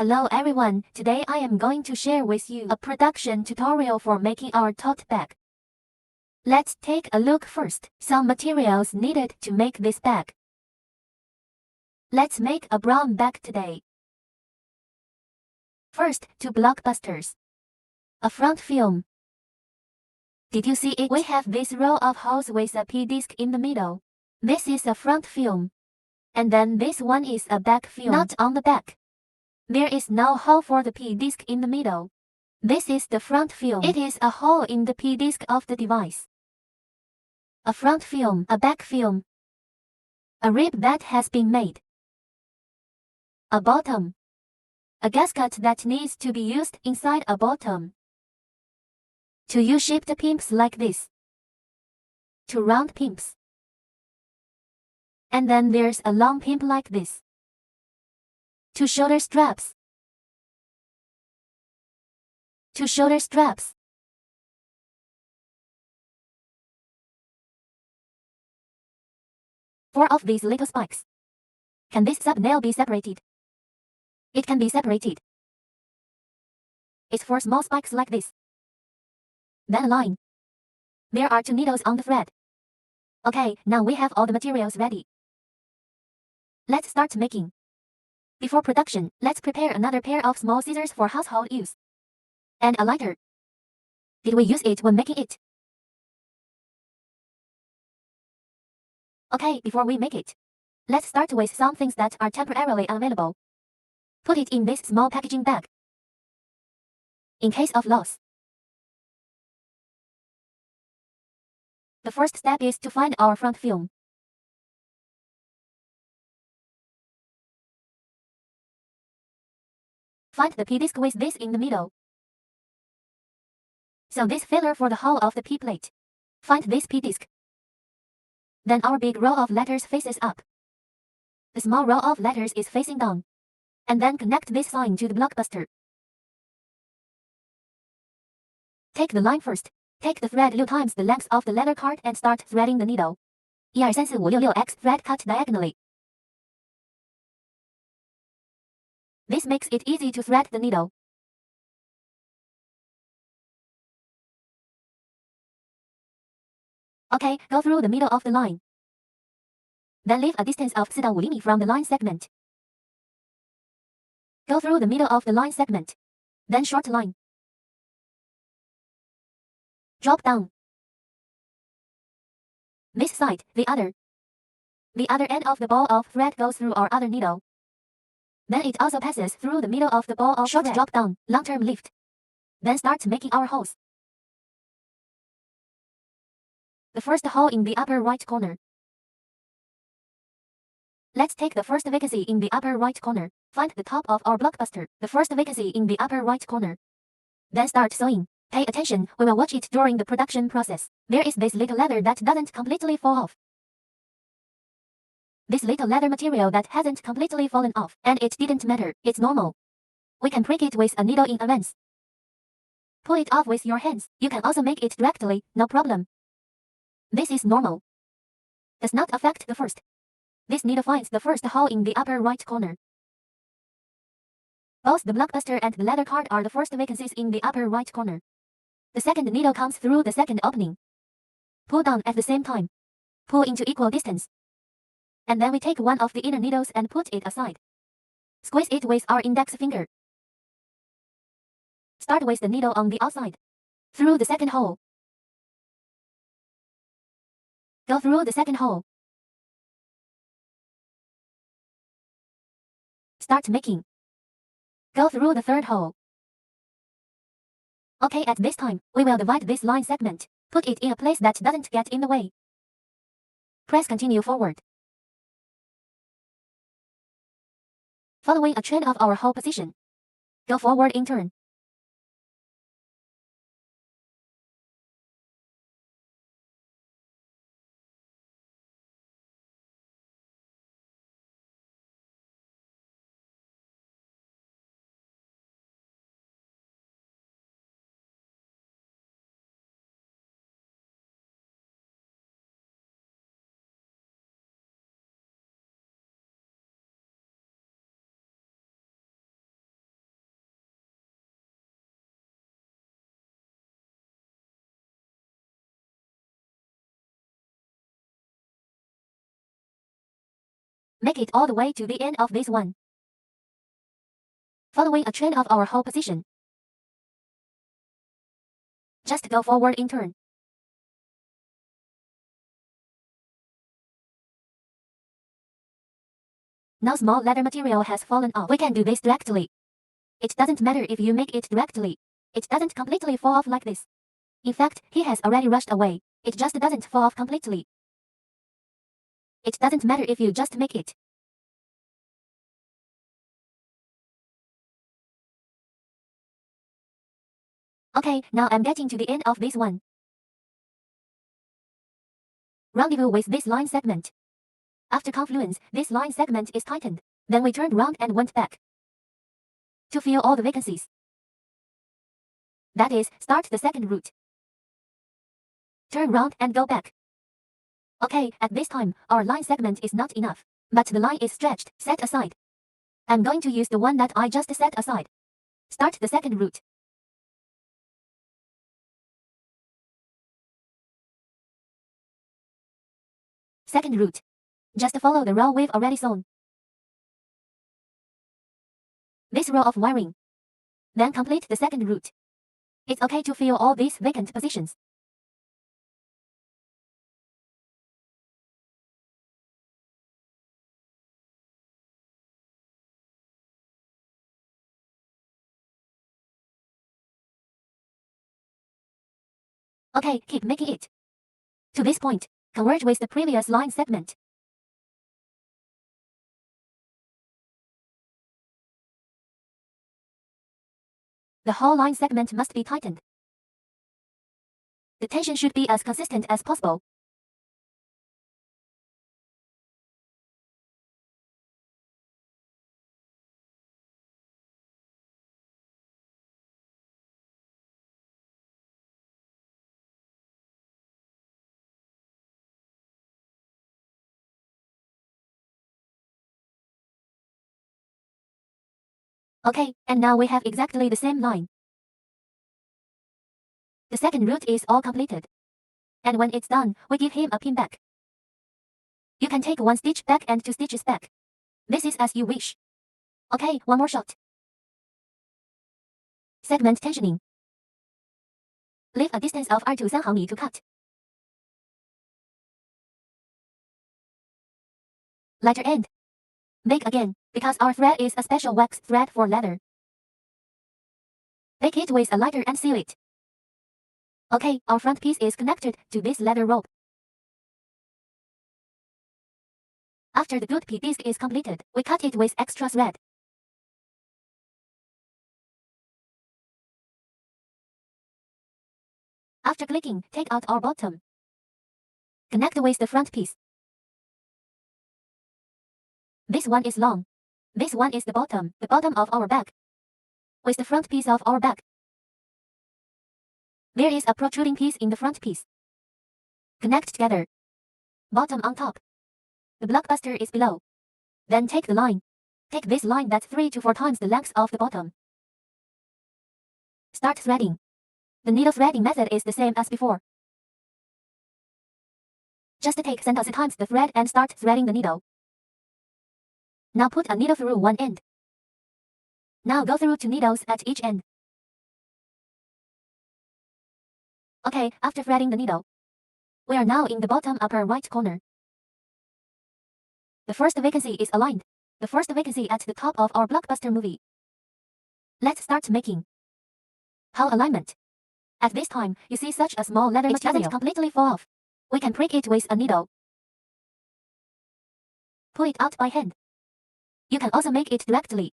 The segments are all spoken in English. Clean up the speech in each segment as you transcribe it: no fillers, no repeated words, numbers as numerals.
Hello everyone, today I am going to share with you a production tutorial for making our tote bag. Let's take a look first. Some materials needed to make this bag. Let's make a brown bag today. First, 2 blockbusters. A front film. Did you see it? We have this row of holes with a P disc in the middle. This is a front film. And then this one is a back film. Not on the back. There is no hole for the P disc in the middle. This is the front film. It is a hole in the P disc of the device. A front film, a back film. A rib that has been made. A bottom. A gasket that needs to be used inside a bottom. 2 U-shaped pimps like this. 2 round pimps. And then there's a long pimp like this. 2 shoulder straps. 2 shoulder straps. Four of these little spikes. Can this sub-nail be separated? It can be separated. It's 4 small spikes like this. Then a line. There are 2 needles on the thread. Okay, now we have all the materials ready. Let's start making. Before production, let's prepare another pair of small scissors for household use. And a lighter. Did we use it when making it? Okay, before we make it, let's start with some things that are temporarily unavailable. Put it in this small packaging bag. In case of loss. The first step is to find our front film. Find the P disc with this in the middle. So this filler for the hole of the P plate. Find this P disc. Then our big row of letters faces up. The small row of letters is facing down. And then connect this sign to the blockbuster. Take the line first. Take the thread 6 times the length of the letter card and start threading the needle. 1 2 3 4 5 6 6 X thread cut diagonally. This makes it easy to thread the needle. Okay, go through the middle of the line. Then leave a distance of 4 5 mm from the line segment. Go through the middle of the line segment. Then short line. Drop down. This side, the other. The other end of the ball of thread goes through our other needle. Then it also passes through the middle of the ball of short thread. Drop down, long-term lift. Then start making our holes. The first hole in the upper right corner. Let's take the first vacancy in the upper right corner. Find the top of our blockbuster, the first vacancy in the upper right corner. Then start sewing. Pay attention, we will watch it during the production process. There is this little leather that doesn't completely fall off. This little leather material that hasn't completely fallen off, and it didn't matter, it's normal. We can prick it with a needle in advance. Pull it off with your hands, you can also make it directly, no problem. This is normal. Does not affect the first. This needle finds the first hole in the upper right corner. Both the blockbuster and the leather card are the first vacancies in the upper right corner. The second needle comes through the second opening. Pull down at the same time. Pull into equal distance. And then we take one of the inner needles and put it aside. Squeeze it with our index finger. Start with the needle on the outside. Through the second hole. Go through the second hole. Start making. Go through the third hole. Okay, at this time, we will divide this line segment. Put it in a place that doesn't get in the way. Press continue forward. Following a trend of our hole position. Go forward in turn. Make it all the way to the end of this one. Following a trend of our hole position. Just go forward in turn. Now small leather material has fallen off. We can do this directly. It doesn't matter if you make it directly. It doesn't completely fall off like this. In fact, he has already rushed away. It just doesn't fall off completely. It doesn't matter if you just make it. Okay, now I'm getting to the end of this one. Rendezvous with this line segment. After confluence, this line segment is tightened. Then we turned round and went back. To fill all the vacancies. That is, start the second route. Turn round and go back. Okay, at this time, our line segment is not enough. But the line is stretched, set aside. I'm going to use the one that I just set aside. Start the second route. Second route. Just follow the row we've already sewn. This row of wiring. Then complete the second route. It's okay to fill all these vacant positions. Okay, keep making it. To this point, converge with the previous line segment. The whole line segment must be tightened. The tension should be as consistent as possible. Okay, and now we have exactly the same line. The second route is all completed. And when it's done, we give him a pin back. You can take one stitch back and two stitches back. This is as you wish. Okay, one more shot. Segment tensioning. Leave a distance of 2 to 3 毫米 to cut. Lighter end. Bake again, because our thread is a special wax thread for leather. Bake it with a lighter and seal it. Okay, our front piece is connected to this leather rope. After the good P disc is completed, we cut it with extra thread. After clicking, take out our bottom. Connect with the front piece. This one is long. This one is the bottom of our bag. With the front piece of our bag. There is a protruding piece in the front piece. Connect together. Bottom on top. The blockbuster is below. Then take the line. Take this line that's 3 to 4 times the length of the bottom. Start threading. The needle threading method is the same as before. Just take center times the thread and start threading the needle. Now put a needle through one end. Now go through 2 needles at each end. Okay, after threading the needle, we are now in the bottom upper right corner. The first vacancy is aligned. The first vacancy at the top of our blockbuster movie. Let's start making hull alignment. At this time, you see such a small leather material. It doesn't completely fall off. We can prick it with a needle. Pull it out by hand. You can also make it directly.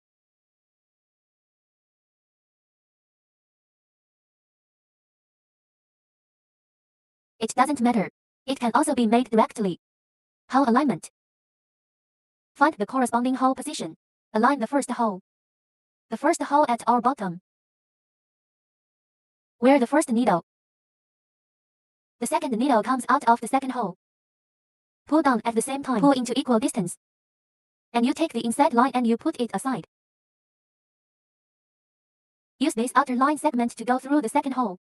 It doesn't matter. It can also be made directly. Hull alignment. Find the corresponding hole position. Align the first hole. The first hole at our bottom. Wear the first needle. The second needle comes out of the second hole. Pull down at the same time. Pull into equal distance. And you take the inside line and you put it aside. Use this outer line segment to go through the second hole.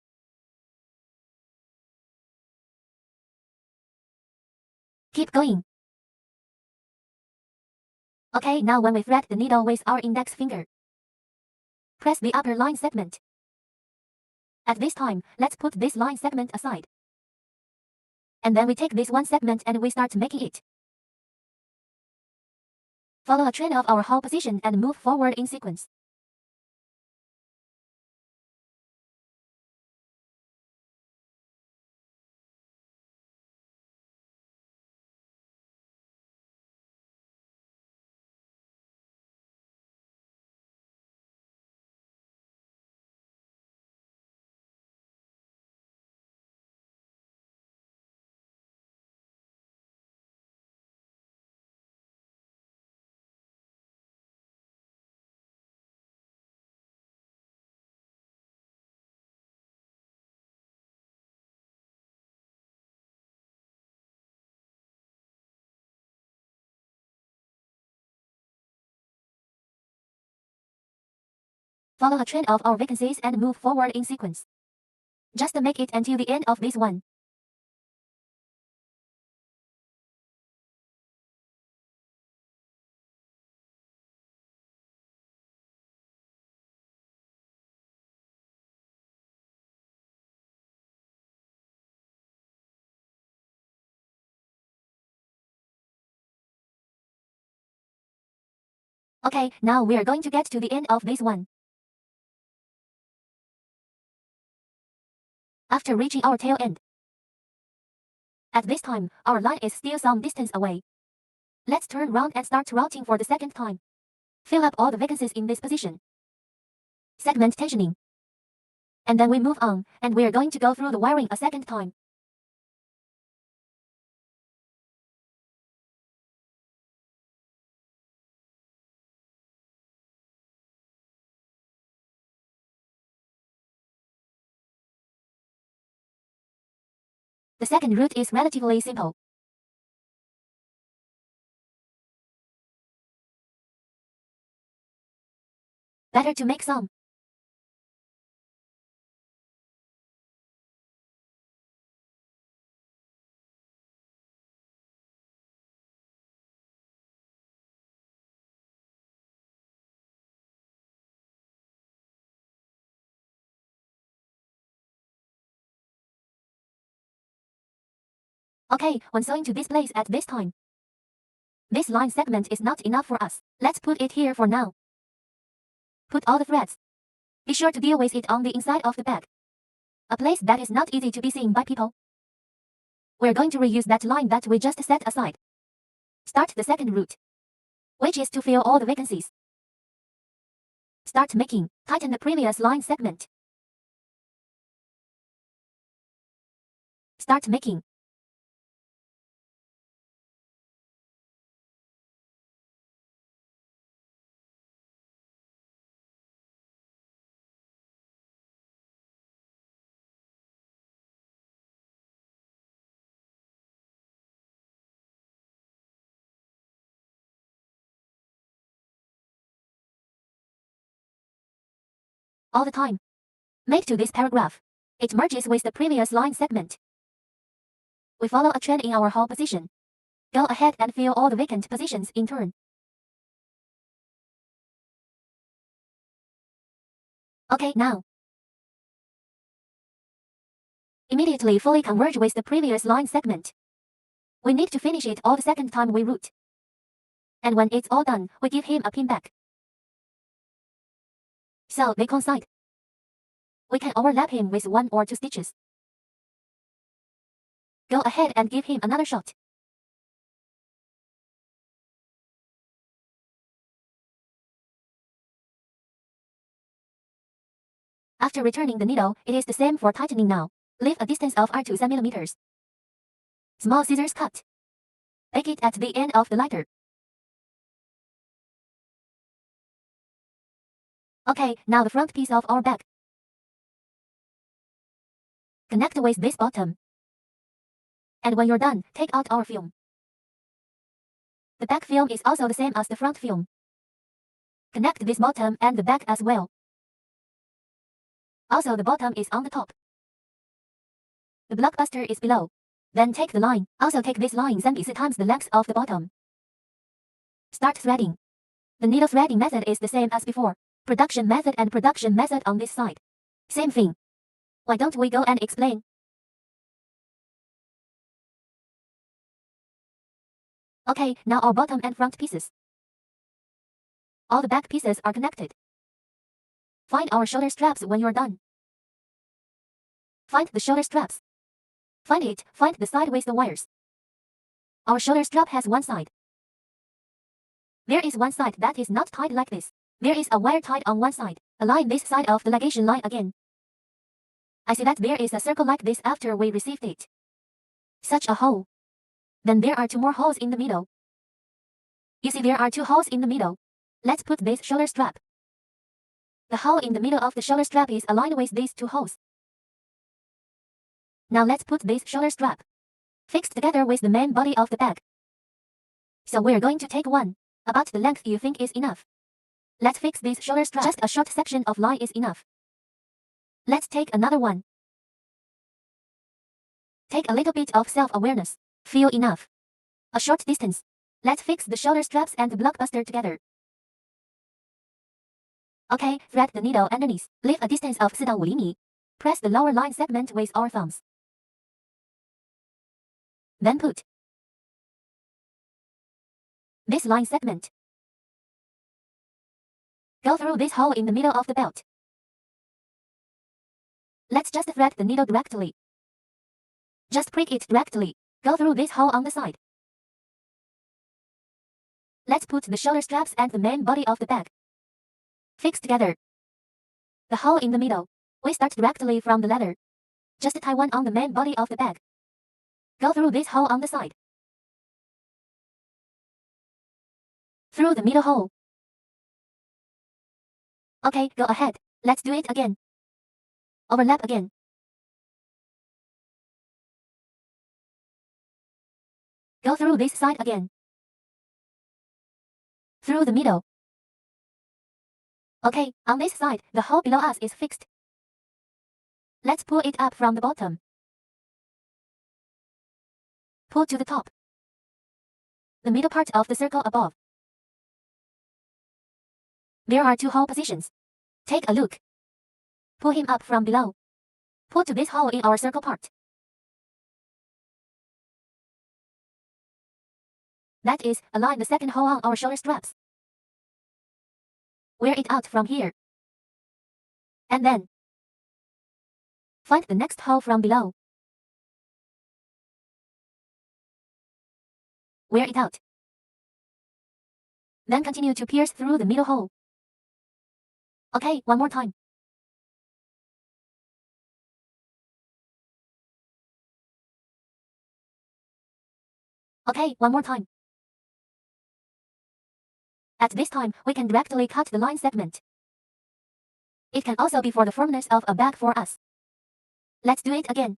Keep going. Okay, now when we thread the needle with our index finger, press the upper line segment. At this time, let's put this line segment aside. And then we take this one segment and we start making it. Follow a trend of our hold position and move forward in sequence. Follow a trend of our vacancies and move forward in sequence. Just make it until the end of this one. Okay, now we are going to get to the end of this one. After reaching our tail end. At this time, our line is still some distance away. Let's turn round and start routing for the second time. Fill up all the vacancies in this position. Segment tensioning. And then we move on, and we are going to go through the wiring a second time. The second route is relatively simple. Better to make some. Okay, when sewing to this place at this time. This line segment is not enough for us. Let's put it here for now. Put all the threads. Be sure to deal with it on the inside of the bag. A place that is not easy to be seen by people. We're going to reuse that line that we just set aside. Start the second route, which is to fill all the vacancies. Start making. Tighten the previous line segment. Start making. All the time. Make to this paragraph. It merges with the previous line segment. We follow a trend in our hold position. Go ahead and fill all the vacant positions in turn. Okay, now. Immediately fully converge with the previous line segment. We need to finish it all the second time we route. And when it's all done, we give him a pin back. So they coincide. We can overlap him with 1 or 2 stitches. Go ahead and give him another shot. After returning the needle, it is the same for tightening now. Leave a distance of R to 7 mm. Small scissors cut. Bake it at the end of the lighter. Okay, now the front piece of our bag. Connect with this bottom. And when you're done, take out our film. The back film is also the same as the front film. Connect this bottom and the back as well. Also the bottom is on the top. The blockbuster is below. Then take the line. Also take this line 3 times the length of the bottom. Start threading. The needle threading method is the same as before. Production method and production method on this side. Same thing. Why don't we go and explain? Okay, now our bottom and front pieces. All the back pieces are connected. Find our shoulder straps when you're done. Find the shoulder straps. Find it, find the side with the wires. Our shoulder strap has one side. There is one side that is not tied like this. There is a wire tied on one side. Align this side of the ligation line again. I see that there is a circle like this after we received it. Such a hole. Then there are two more holes in the middle. You see there are two holes in the middle. Let's put this shoulder strap. The hole in the middle of the shoulder strap is aligned with these two holes. Now let's put this shoulder strap fixed together with the main body of the bag. So we're going to take one, about the length you think is enough. Let's fix this shoulder strap. Just a short section of line is enough. Let's take another one. Take a little bit of self-awareness. Feel enough. A short distance. Let's fix the shoulder straps and the blockbuster together. Okay, thread the needle underneath. Leave a distance of 4到5厘米. Press the lower line segment with our thumbs. Then put this line segment. Go through this hole in the middle of the belt. Let's just thread the needle directly. Just prick it directly. Go through this hole on the side. Let's put the shoulder straps and the main body of the bag fixed together. The hole in the middle. We start directly from the leather. Just tie one on the main body of the bag. Go through this hole on the side. Through the middle hole. Okay, go ahead. Let's do it again. Overlap again. Go through this side again. Through the middle. Okay, on this side, the hole below us is fixed. Let's pull it up from the bottom. Pull to the top. The middle part of the circle above. There are two hole positions. Take a look. Pull him up from below. Pull to this hole in our circle part. That is, align the second hole on our shoulder straps. Wear it out from here. And then find the next hole from below. Wear it out. Then continue to pierce through the middle hole. Okay, one more time. Okay, one more time. At this time, we can directly cut the line segment. It can also be for the firmness of a bag for us. Let's do it again.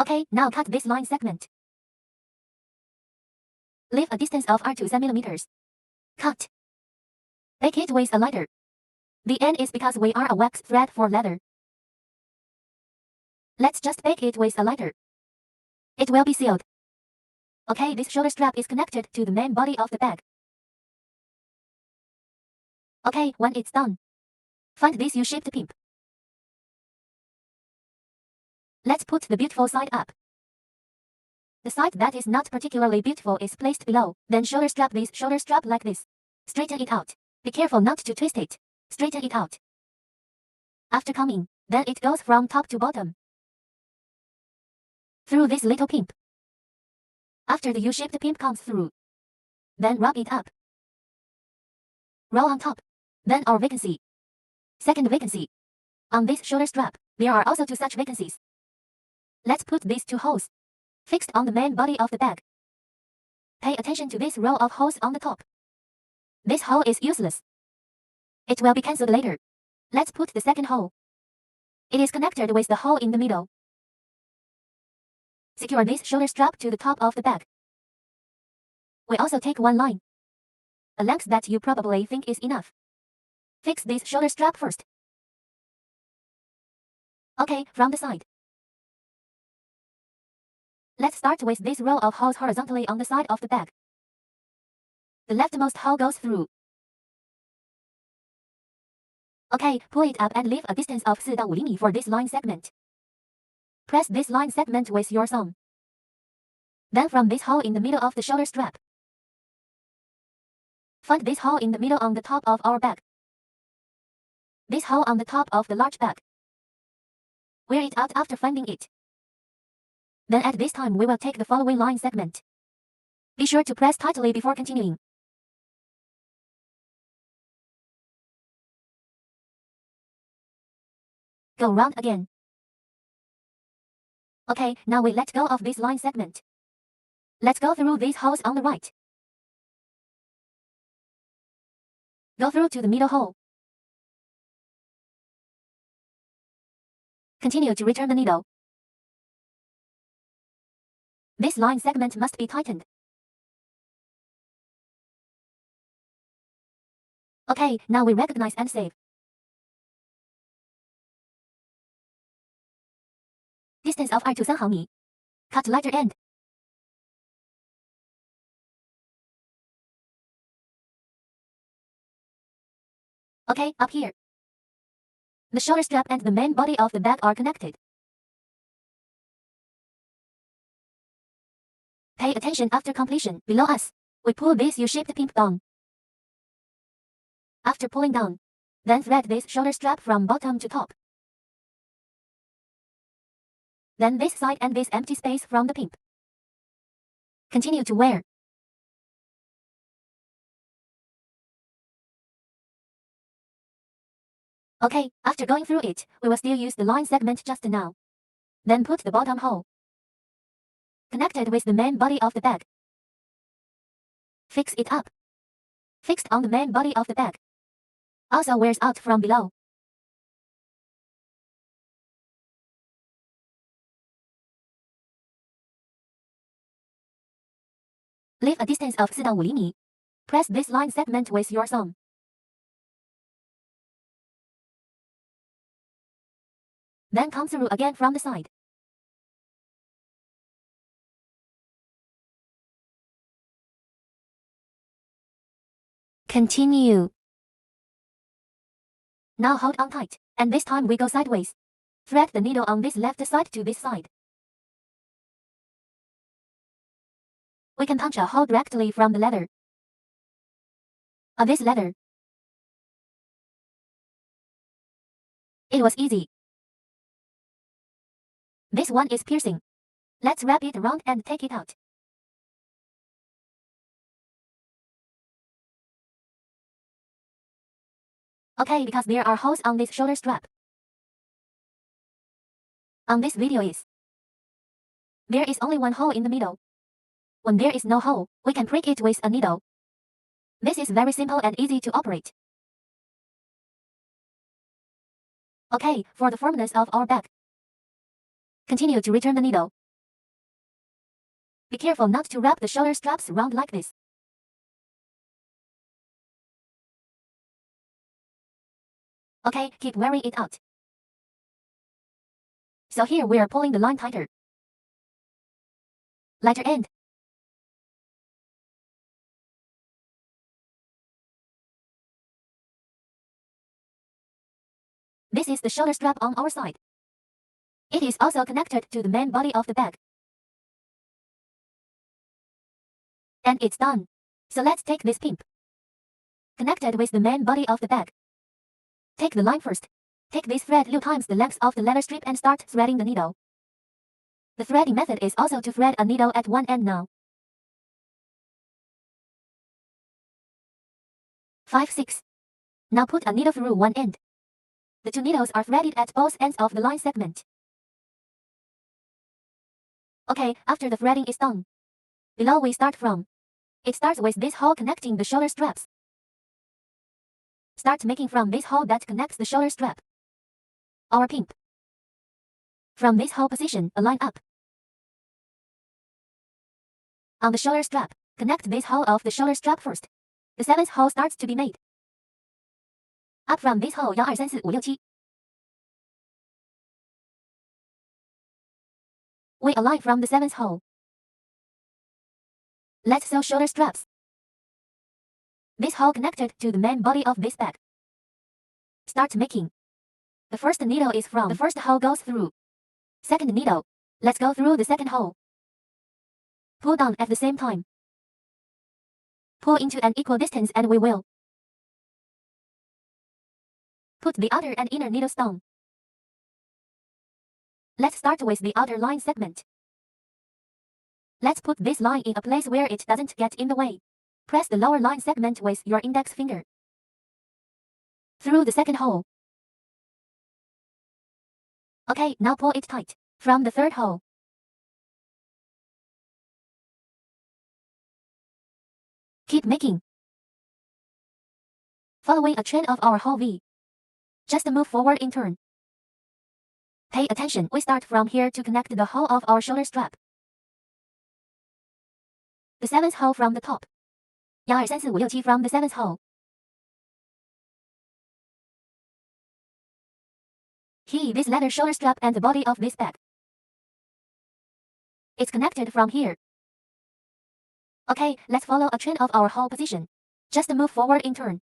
Okay, now cut this line segment. Leave a distance of 2 centimeters. Cut. Bake it with a lighter. The end is because we are a wax thread for leather. Let's just bake it with a lighter. It will be sealed. Okay, this shoulder strap is connected to the main body of the bag. Okay, when it's done, find this U-shaped pimp. Let's put the beautiful side up. The side that is not particularly beautiful is placed below. Then shoulder strap this shoulder strap like this. Straighten it out. Be careful not to twist it. Straighten it out. After coming, then it goes from top to bottom. Through this little pimp. After the U-shaped pimp comes through, then rub it up. Roll on top. Then our vacancy. Second vacancy. On this shoulder strap, there are also two such vacancies. Let's put these two holes fixed on the main body of the bag. Pay attention to this row of holes on the top. This hole is useless. It will be cancelled later. Let's put the second hole. It is connected with the hole in the middle. Secure this shoulder strap to the top of the bag. We also take one line, a length that you probably think is enough. Fix this shoulder strap first. Okay, from the side. Let's start with this row of holes horizontally on the side of the bag. the leftmost hole goes through. Okay, pull it up and leave a distance of 4到5厘米 for this line segment. Press this line segment with your thumb. Then from this hole in the middle of the shoulder strap, find this hole in the middle on the top of our bag. This hole on the top of the large bag. Wear it out after finding it. Then at this time we will take the following line segment. Be sure to press tightly before continuing. Go round again. Okay, now we let go of this line segment. Let's go through these holes on the right. Go through to the middle hole. Continue to return the needle. This line segment must be tightened. Okay, now we recognize and save. Distance of 2to 3毫米. Cut lighter end. Okay, up here. The shoulder strap and the main body of the bag are connected. Pay attention after completion. Below us, we pull this U-shaped pin down. After pulling down, then thread this shoulder strap from bottom to top. Then this side and this empty space from the pin. Continue to wear. Okay, after going through it, we will still use the line segment just now. Then put the bottom hole connected with the main body of the bag. Fix it up. Fixed on the main body of the bag. Also wears out from below. Leave a distance of 4到5厘米. Press this line segment with your thumb. Then come through again from the side. Continue. Now hold on tight, and this time we go sideways. Thread the needle on this left side to this side. We can punch a hole directly from the leather. This leather. It was easy. This one is piercing. Let's wrap it around and take it out. Okay, because there are holes on this shoulder strap. On this video there is only one hole in the middle. When there is no hole, we can prick it with a needle. This is very simple and easy to operate. Okay, for the firmness of our bag, continue to return the needle. Be careful not to wrap the shoulder straps around like this. Okay, keep wearing it out. So here we are pulling the line tighter. Lighter end. This is the shoulder strap on our side. It is also connected to the main body of the bag. And it's done. So let's take this pin connected with the main body of the bag. Take the line first. Take this thread 6 times the length of the leather strip and start threading the needle. The threading method is also to thread a needle at one end now. 5, 6. Now put a needle through one end. The 2 needles are threaded at both ends of the line segment. Okay, after the threading is done, below we start from. It starts with this hole connecting the shoulder straps. Start making from this hole that connects the shoulder strap. Our pin. From this hole position, align up. On the shoulder strap, connect this hole of the shoulder strap first. The 7th hole starts to be made. Up from this hole 1, 2, 3, 4, 5, 6, 7. We align from the 7th hole. Let's sew shoulder straps. this hole connected to the main body of this bag. Start making. The first needle is from the first hole goes through. Second needle. Let's go through the second hole. Pull down at the same time. Pull into an equal distance and we will put the outer and inner needles down. Let's start with the outer line segment. Let's put this line in a place where it doesn't get in the way. Press the lower line segment with your index finger. Through the second hole. Okay, now pull it tight. From the third hole. Keep making. Following a chain of our hole V. Just move forward in turn. Pay attention, we start from here to connect the hole of our shoulder strap. The seventh hole from the top. 1 2 3 4 5 6 7 from the seventh hole. Here, this leather shoulder strap and the body of this bag. It's connected from here. Okay, let's follow a chain of our hole position. Just move forward in turn.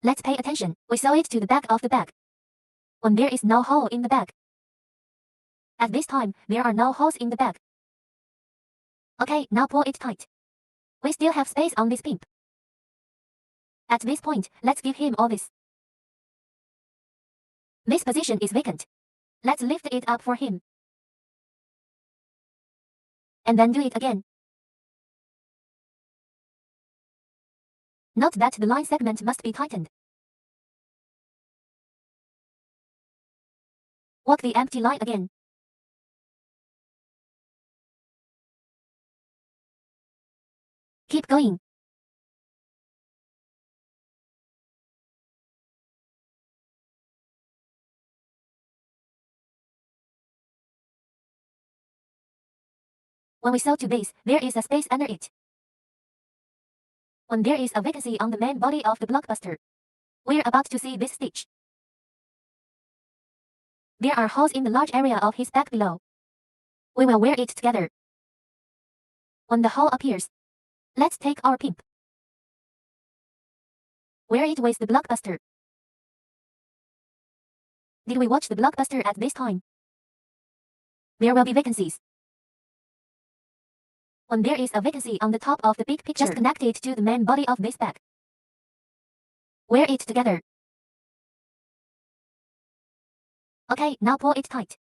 Let's pay attention. We sew it to the back of the bag. When there is no hole in the bag. At this time, there are no holes in the bag. Okay, now pull it tight. We still have space on this pimp. At this point, let's give him all this. This position is vacant. Let's lift it up for him. And then do it again. Note that the line segment must be tightened. Walk the empty line again. Keep going. When we sew to this, there is a space under it. When there is a vacancy on the main body of the blockbuster, we're about to see this stitch. There are holes in the large area of his back below. We will wear it together. When the hole appears, let's take our pimp. Wear it with the blockbuster. Did we watch the blockbuster at this time? There will be vacancies. When there is a vacancy on the top of the big picture, just connect it to the main body of this bag. Wear it together. Okay, now pull it tight.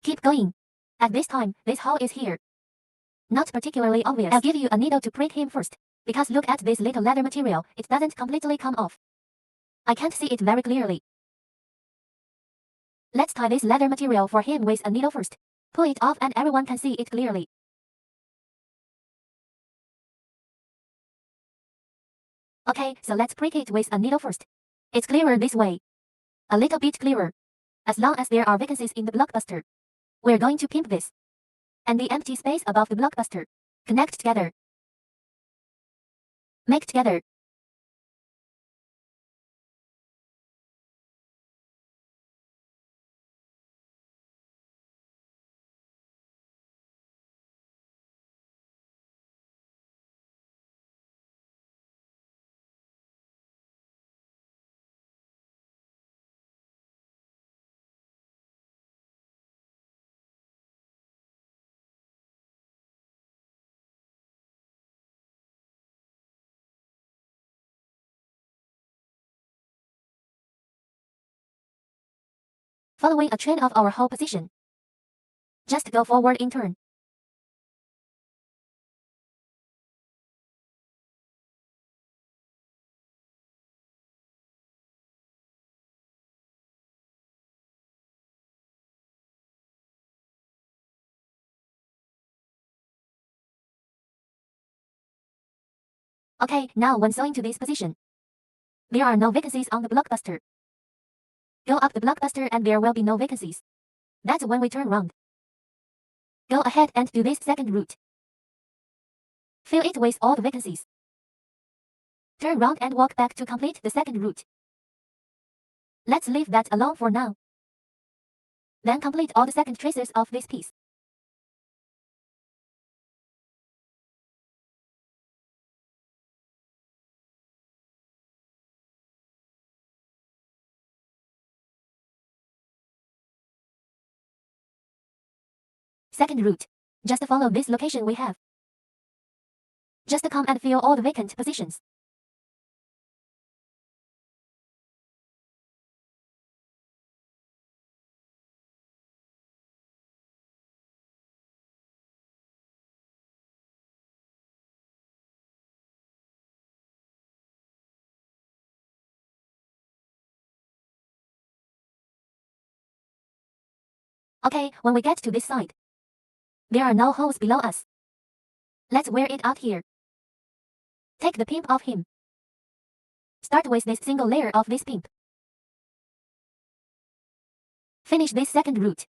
Keep going. At this time, this hole is here. Not particularly obvious. I'll give you a needle to prick him first, because look at this little leather material, it doesn't completely come off. I can't see it very clearly. Let's tie this leather material for him with a needle first. Pull it off and everyone can see it clearly. Okay, so let's prick it with a needle first. It's clearer this way. A little bit clearer. As long as there are vacancies in the blockbuster. We're going to pimp this. And the empty space above the blockbuster. Connect together. Make together. Following a chain of our hole position. Just go forward in turn. Okay, now when sewing to this position, there are no vacancies on the blockbuster. Go up the blockbuster and there will be no vacancies. That's when we turn round. Go ahead and do this second route. Fill it with all the vacancies. Turn round and walk back to complete the second route. Let's leave that alone for now. Then complete all the second traces of this piece. Second route. Just follow this location we have. Just come and fill all the vacant positions. Okay, when we get to this side, there are no holes below us. Let's wear it out here. Take the pimp off him. Start with this single layer of this pimp. Finish this second route.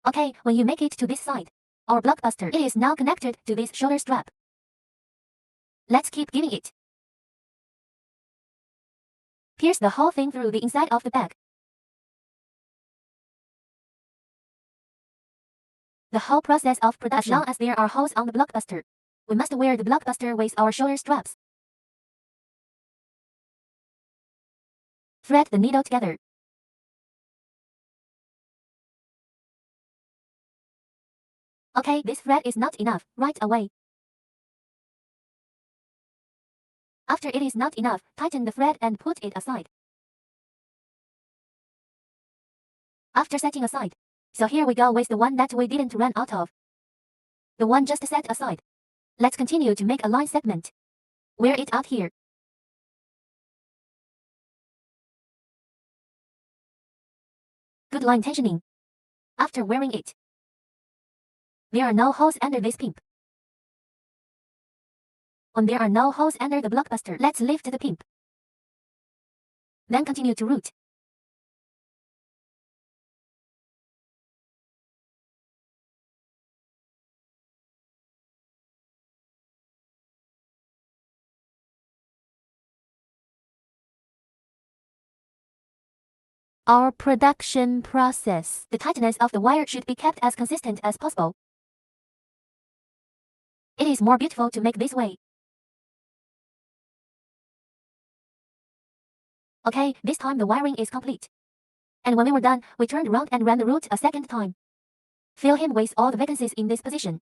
Okay, when you make it to this side, our blockbuster it is now connected to this shoulder strap. Let's keep giving it. Pierce the whole thing through the inside of the bag. The whole process of production, as long as there are holes on the blockbuster, we must wear the blockbuster with our shoulder straps. Thread the needle together. Okay, this thread is not enough, right away. After it is not enough, tighten the thread and put it aside. After setting aside. So here we go with the one that we didn't run out of. The one just set aside. Let's continue to make a line segment. Wear it out here. Good line tensioning. After wearing it, there are no holes under this pimp. When there are no holes under the blockbuster, let's lift the pimp. Then continue to root. Our production process. The tightness of the wire should be kept as consistent as possible. It is more beautiful to make this way. Okay, this time the wiring is complete. And when we were done, we turned around and ran the root a second time. Fill him with all the vacancies in this position.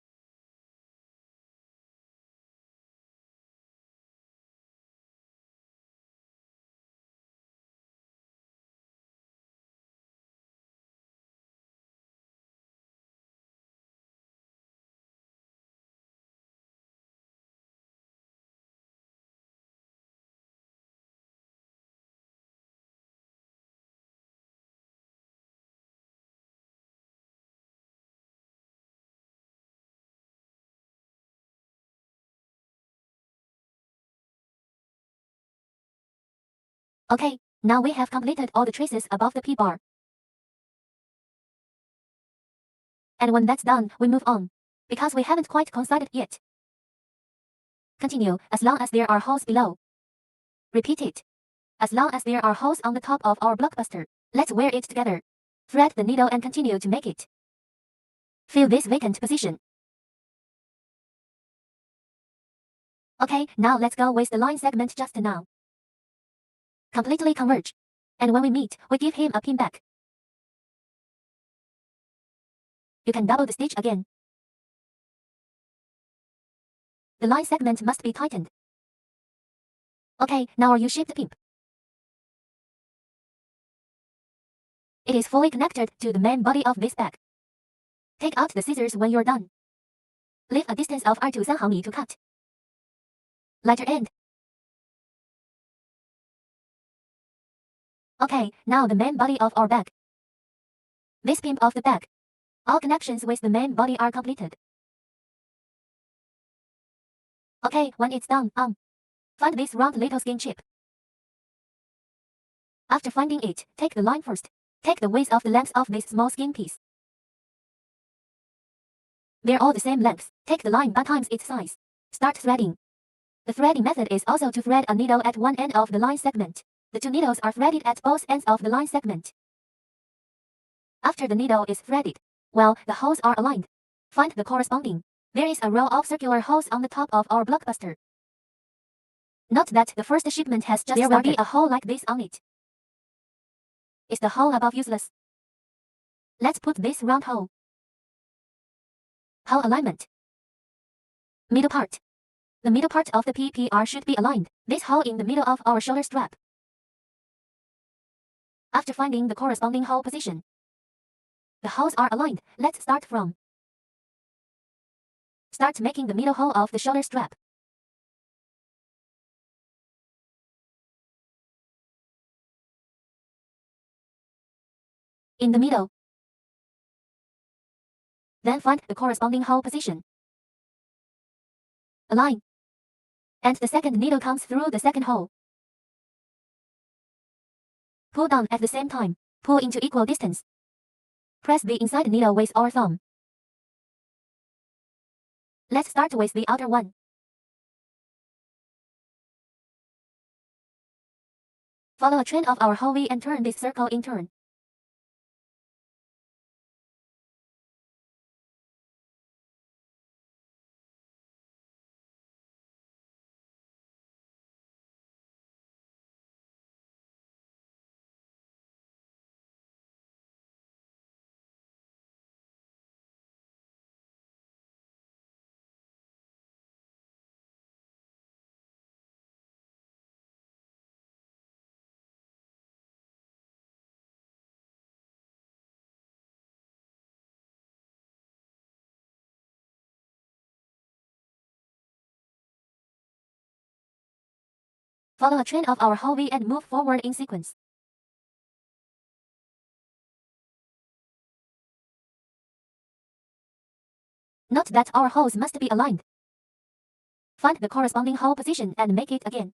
Okay, now we have completed all the traces above the P-bar. And when that's done, we move on, because we haven't quite coincided yet. Continue, as long as there are holes below. Repeat it. As long as there are holes on the top of our blockbuster, let's wear it together. Thread the needle and continue to make it. Fill this vacant position. Okay, now let's go with the line segment just now. Completely converge. And when we meet, we give him a pin back. You can double the stitch again. The line segment must be tightened. Okay, now our U-shaped pimp. It is fully connected to the main body of this bag. Take out the scissors when you're done. Leave a distance of 2 to 3 毫米 to cut. Lighter end. Okay, now the main body of our bag. This pimp of the bag. All connections with the main body are completed. Okay, when it's done, find this round little skin chip. After finding it, take the line first. Take the width of the length of this small skin piece. They're all the same length. Take the line by times its size. Start threading. The threading method is also to thread a needle at one end of the line segment. The two needles are threaded at both ends of the line segment. After the needle is threaded, well, the holes are aligned. Find the corresponding. There is a row of circular holes on the top of our blockbuster. Note that the first shipment has just started. There will be a hole like this on it. Is the hole above useless? Let's put this round hole. Hole alignment. Middle part. The middle part of the PPR should be aligned. This hole in the middle of our shoulder strap. After finding the corresponding hole position, the holes are aligned. Let's start from. Start making the middle hole of the shoulder strap. In the middle. Then find the corresponding hole position. Align. And the second needle comes through the second hole. Pull down at the same time. Pull into equal distance. Press the inside needle with our thumb. Let's start with the outer one. Follow a trend of our whole V and turn this circle in turn. Follow a trend of our whole V and move forward in sequence. Note that our holes must be aligned. Find the corresponding hole position and make it again.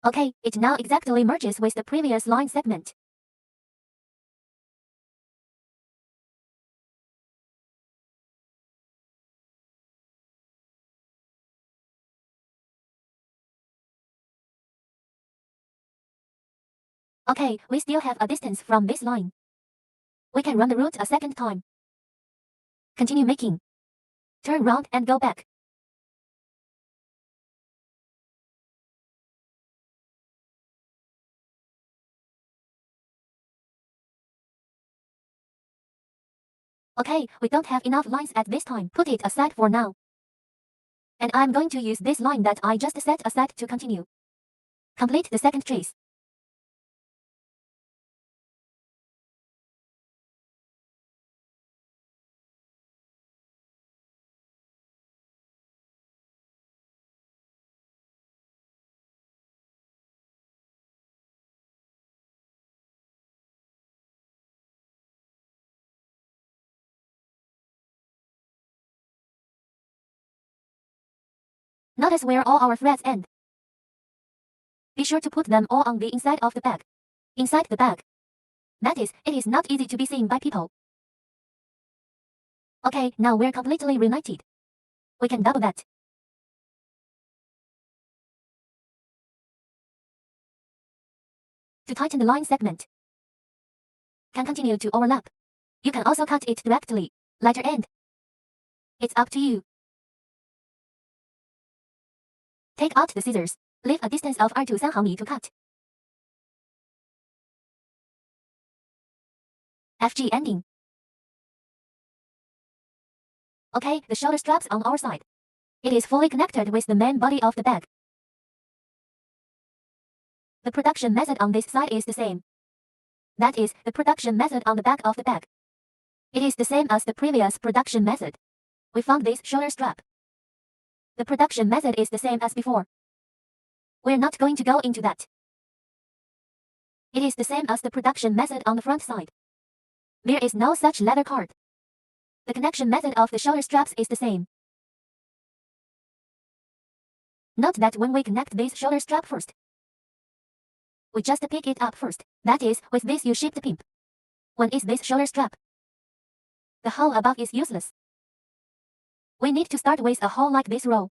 Okay, it now exactly merges with the previous line segment. Okay, we still have a distance from this line. We can run the route a second time. Continue making. Turn round and go back. Okay, we don't have enough lines at this time. Put it aside for now. And I'm going to use this line that I just set aside to continue. Complete the second trace. Notice where all our threads end. Be sure to put them all on the inside of the bag. Inside the bag. That is, it is not easy to be seen by people. Okay, now we're completely reunited. We can double that. To tighten the line segment, can continue to overlap. You can also cut it directly, lighter end. It's up to you. Take out the scissors. Leave a distance of 2 to 3 毫米 to cut. FG ending. Okay, the shoulder straps on our side. It is fully connected with the main body of the bag. The production method on this side is the same. That is, the production method on the back of the bag. It is the same as the previous production method. We found this shoulder strap. The production method is the same as before. We're not going to go into that. It is the same as the production method on the front side. There is no such leather card. The connection method of the shoulder straps is the same. Note that when we connect this shoulder strap first, we just pick it up first. That is, with this U-shaped pimp. When is this shoulder strap? The hole above is useless. We need to start with a hole like this row.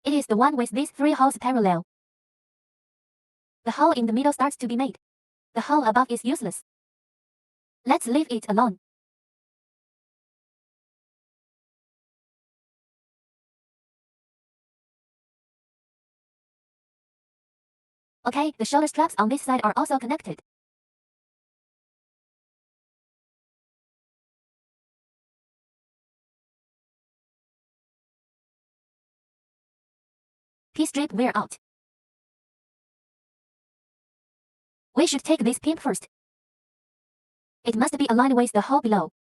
It is the one with these 3 holes parallel. The hole in the middle starts to be made. The hole above is useless. Let's leave it alone. Okay, the shoulder straps on this side are also connected. P-strip wear out. We should take this pin first. It must be aligned with the hole below.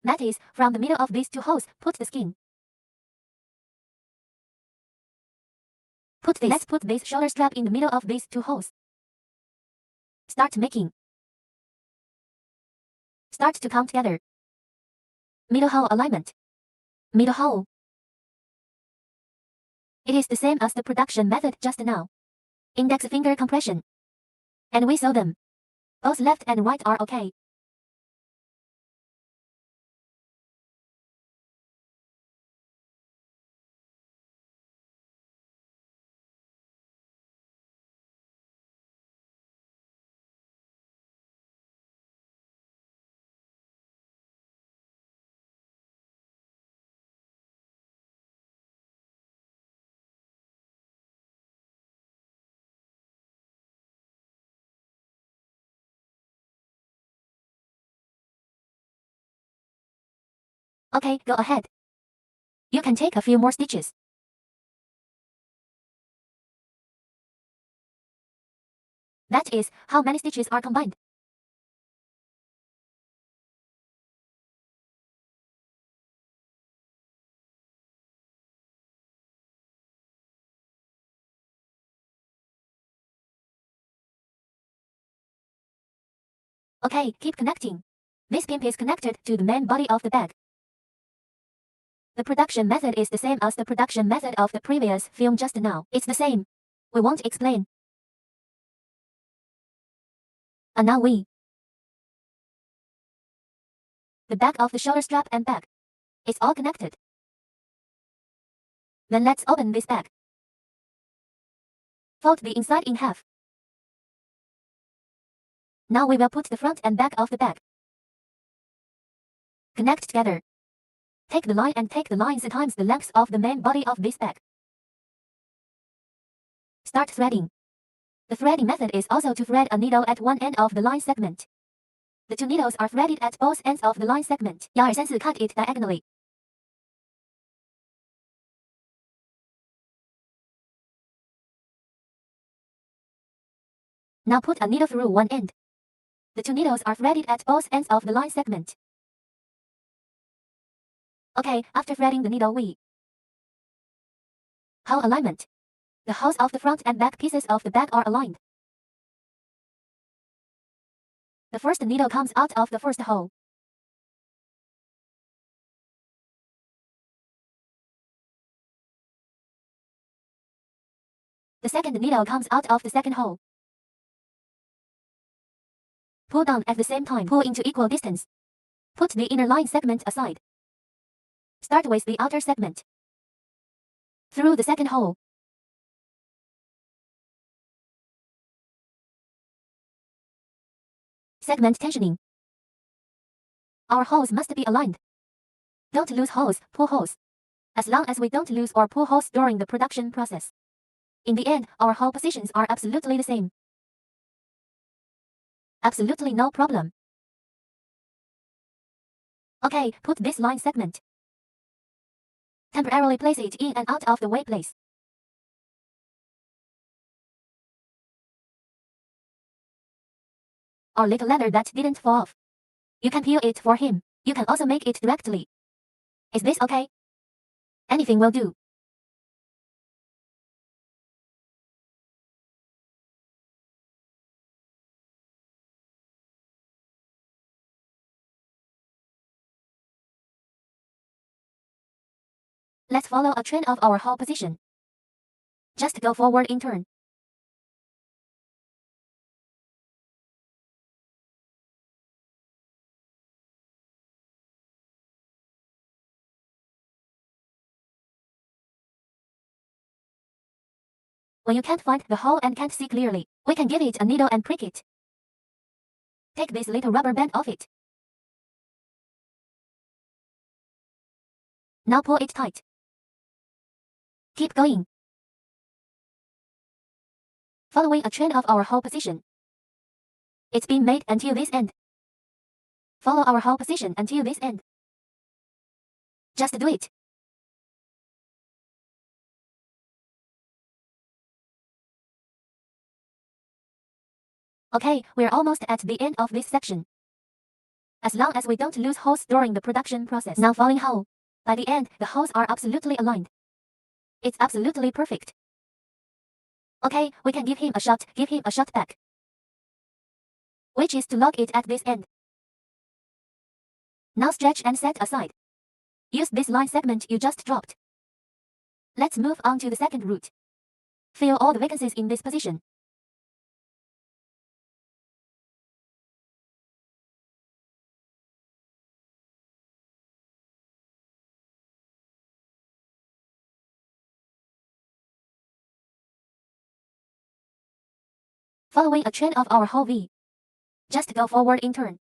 That is, from the middle of these 2 holes, put the skin. Let's put this shoulder strap in the middle of these 2 holes. Start making. Start to come together. Middle hole alignment. Middle hole. It is the same as the production method just now. Index finger compression. And we sew them. Both left and right are okay. Okay, go ahead. You can take a few more stitches. That is, how many stitches are combined. Okay, keep connecting. This pin is connected to the main body of the bag. The production method is the same as the production method of the previous film just now. It's the same. We won't explain. And now the back of the shoulder strap and bag. It's all connected. Then let's open this bag. Fold the inside in half. Now we will put the front and back of the bag. Connect together. Take the line and take the lines times the length of the main body of this bag. Start threading. The threading method is also to thread a needle at one end of the line segment. The 2 needles are threaded at both ends of the line segment. 1, 2, 3, 4 cut it diagonally. Now put a needle through one end. The 2 needles are threaded at both ends of the line segment. Okay, after threading the needle hole alignment. The holes of the front and back pieces of the bag are aligned. The first needle comes out of the first hole. The second needle comes out of the second hole. Pull down at the same time. Pull into equal distance. Put the inner line segment aside. Start with the outer segment. Through the second hole. Segment tensioning. Our holes must be aligned. Don't lose holes, pull holes. As long as we don't lose or pull holes during the production process. In the end, our hole positions are absolutely the same. Absolutely no problem. Okay, put this line segment. Temporarily place it in and out of the way place. Our little leather that didn't fall off. You can peel it for him. You can also make it directly. Is this okay? Anything will do. Let's follow a trend of our hole position. Just go forward in turn. When you can't find the hole and can't see clearly, we can give it a needle and prick it. Take this little rubber band off it. Now pull it tight. Keep going. Following a trend of our hole position. It's been made until this end. Follow our hole position until this end. Just do it. Okay, we're almost at the end of this section. As long as we don't lose holes during the production process. Now falling hole. By the end, the holes are absolutely aligned. It's absolutely perfect. Okay, we can give him a shot back. Which is to lock it at this end. Now stretch and set aside. Use this line segment you just dropped. Let's move on to the second route. Fill all the vacancies in this position. Following a trend of our hole V. Just go forward in turn.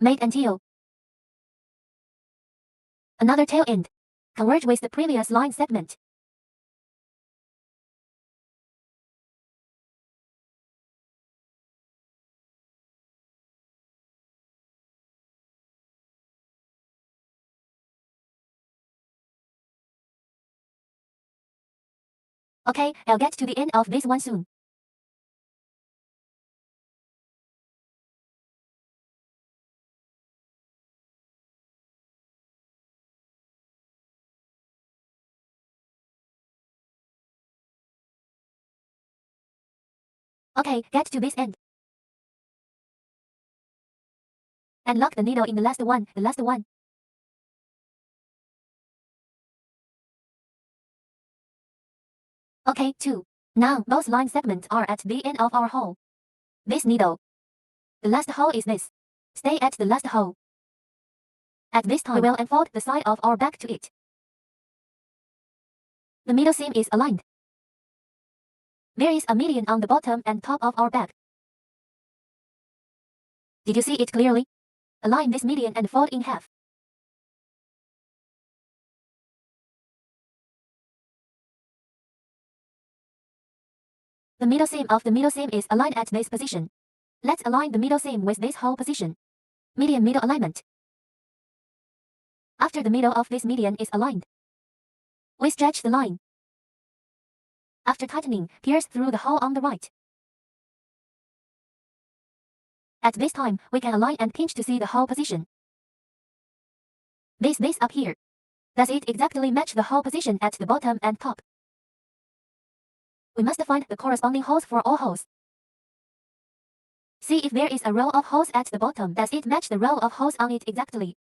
Made until another tail end. Converge with the previous line segment. Okay, I'll get to the end of this one soon. Okay, get to this end. And lock the needle in the last one. Okay, 2. Now, both line segments are at the end of our hole. This needle. The last hole is this. Stay at the last hole. At this time, we will unfold the side of our back to it. The middle seam is aligned. There is a median on the bottom and top of our back. Did you see it clearly? Align this median and fold in half. The middle seam of the middle seam is aligned at this position. Let's align the middle seam with this whole position. Median middle alignment. After the middle of this median is aligned, we stretch the line. After tightening, pierce through the hole on the right. At this time, we can align and pinch to see the hole position. This up here. Does it exactly match the hole position at the bottom and top? We must find the corresponding holes for all holes. See if there is a row of holes at the bottom. Does it match the row of holes on it exactly?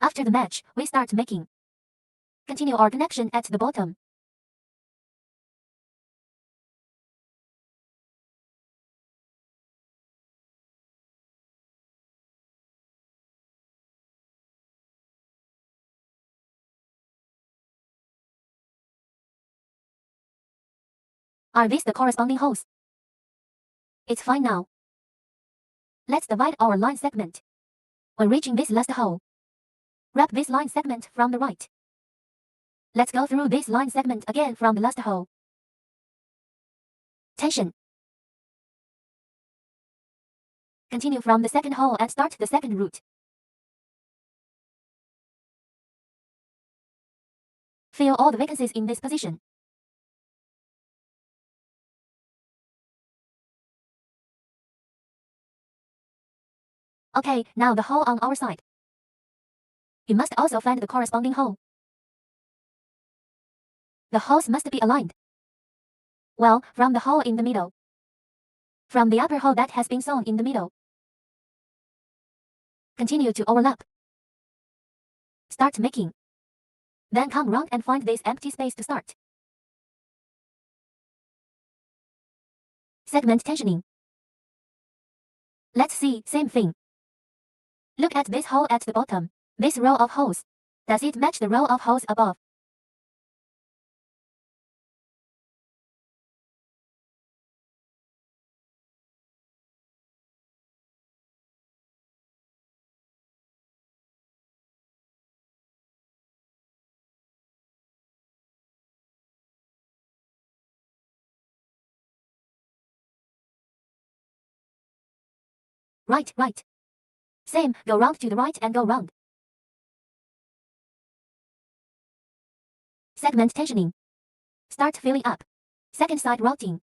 After the match, we start making. Continue our connection at the bottom. Are these the corresponding holes? It's fine now. Let's divide our line segment. When reaching this last hole, wrap this line segment from the right. Let's go through this line segment again from the last hole. Tension. Continue from the second hole and start the second route. Fill all the vacancies in this position. Okay, now the hole on our side. You must also find the corresponding hole. The holes must be aligned. Well, from the hole in the middle. From the upper hole that has been sewn in the middle. Continue to overlap. Start making. Then come round and find this empty space to start. Segment tensioning. Let's see, same thing. Look at this hole at the bottom. This row of holes. Does it match the row of holes above? Right, right. Same, go round to the right and go round. Segment tensioning. Start filling up. Second side routing.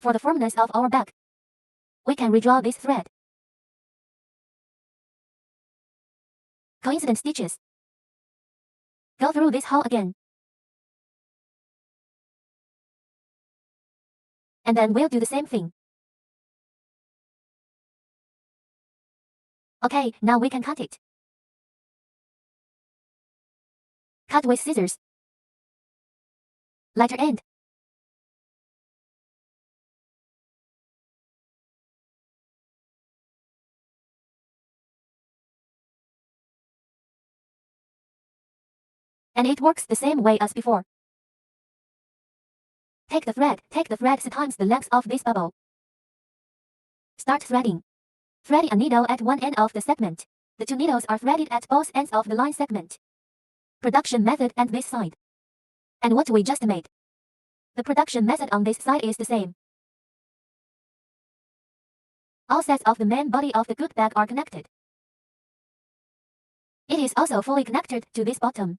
For the firmness of our bag, we can redraw this thread. Coincident stitches. Go through this hole again. And then we'll do the same thing. Okay, now we can cut it. Cut with scissors. Lighter end. And it works the same way as before. Take the thread times the length of this bubble. Start threading. Threading a needle at one end of the segment. The two needles are threaded at both ends of the line segment. Production method and this side. And what we just made. The production method on this side is the same. All sides of the main body of the good bag are connected. It is also fully connected to this bottom.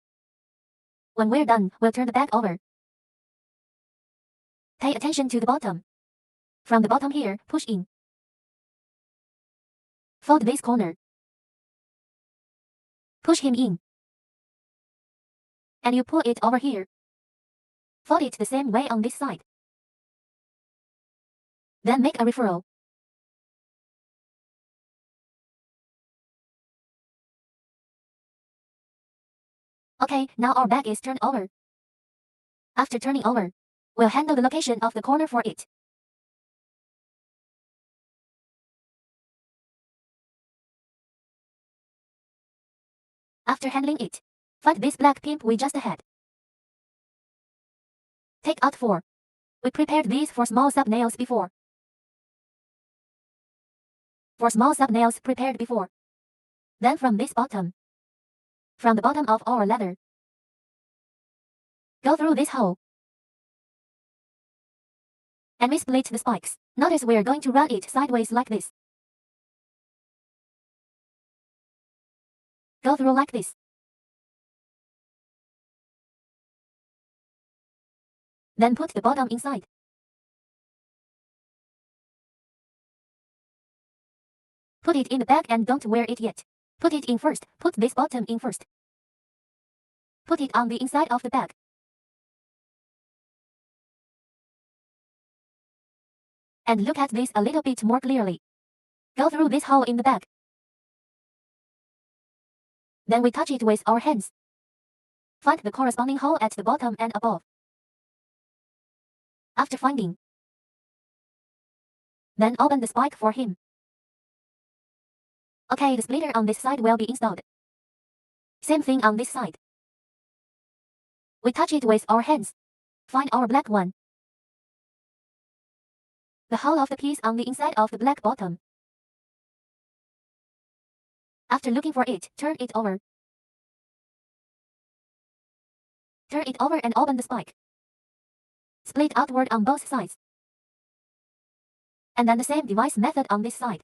When we're done, we'll turn the bag over. Pay attention to the bottom. From the bottom here, push in. Fold this corner. Push him in. And you pull it over here. Fold it the same way on this side. Then make a referral. Okay, now our bag is turned over. After turning over, we'll handle the location of the corner for it. After handling it, find this black pin we just had. Take out 4. We prepared these for small sub-nails before. For small sub-nails prepared before. Then from this bottom. From the bottom of our leather. Go through this hole. And we split the spikes. Notice we're going to run it sideways like this. Go through like this. Then put the bottom inside. Put it in the bag and don't wear it yet. Put it in first. Put this bottom in first. Put it on the inside of the bag. And look at this a little bit more clearly. Go through this hole in the bag. Then we touch it with our hands. Find the corresponding hole at the bottom and above. After finding, then open the spike for him. Okay, the splitter on this side will be installed. Same thing on this side. We touch it with our hands. Find our black one. The hole of the piece on the inside of the black bottom. After looking for it, turn it over. Turn it over and open the spike. Split outward on both sides. And then the same device method on this side.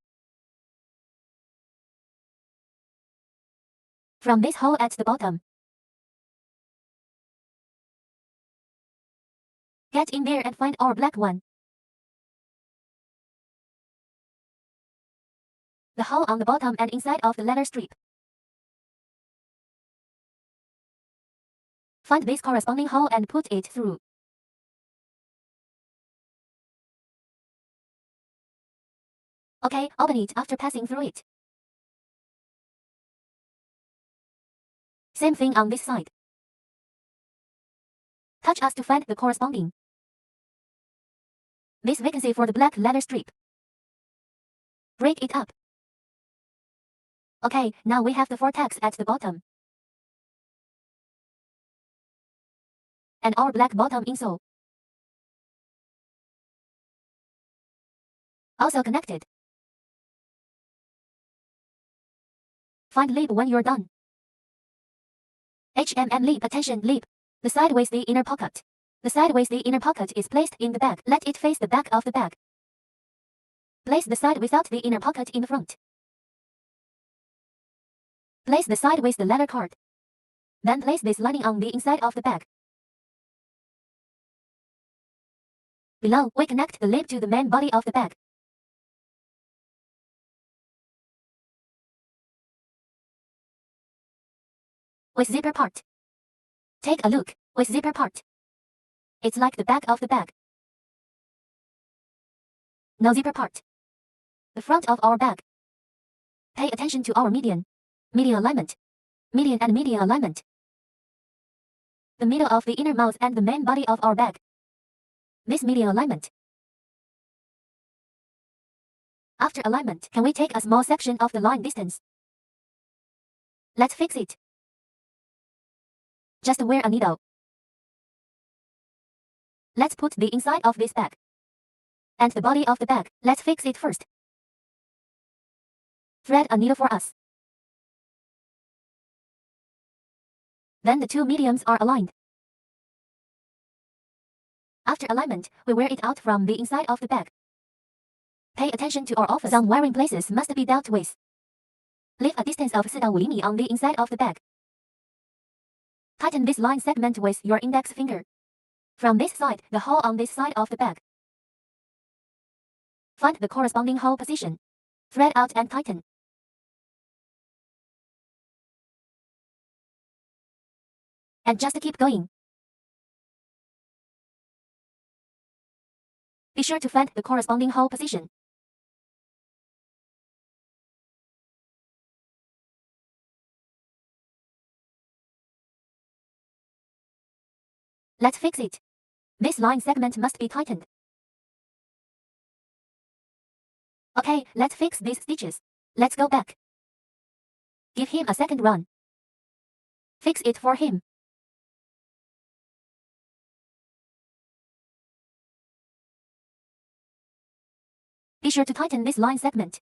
From this hole at the bottom. Get in there and find our black one. The hole on the bottom and inside of the leather strip. Find this corresponding hole and put it through. Okay, open it after passing through it. Same thing on this side. Touch us to find the corresponding. This vacancy for the black leather strip. Break it up. Okay, now we have the 4 tags at the bottom. And our black bottom insole. Also connected. Find lip when you're done. Lip. Attention, lip. The side with the inner pocket. The side with the inner pocket is placed in the bag. Let it face the back of the bag. Place the side without the inner pocket in the front. Place the side with the leather card. Then place this lining on the inside of the bag. Below, we connect the lip to the main body of the bag. With zipper part. Take a look, with zipper part. It's like the back of the bag. No zipper part. The front of our bag. Pay attention to our median alignment. Median and median alignment. The middle of the inner mouth and the main body of our bag. This median alignment. After alignment, can we take a small section of the line distance? Let's fix it. Just wear a needle. Let's put the inside of this bag. And the body of the bag. Let's fix it first. Thread a needle for us. Then the 2 mediums are aligned. After alignment, we wear it out from the inside of the bag. Pay attention to our office. Some wearing places must be dealt with. Leave a distance of 4 to 5 mm on the inside of the bag. Tighten this line segment with your index finger. From this side, the hole on this side of the bag. Find the corresponding hole position. Thread out and tighten. And just keep going. Be sure to find the corresponding hole position. Let's fix it. This line segment must be tightened. Okay, let's fix these stitches. Let's go back. Give him a second run. Fix it for him. Be sure to tighten this line segment.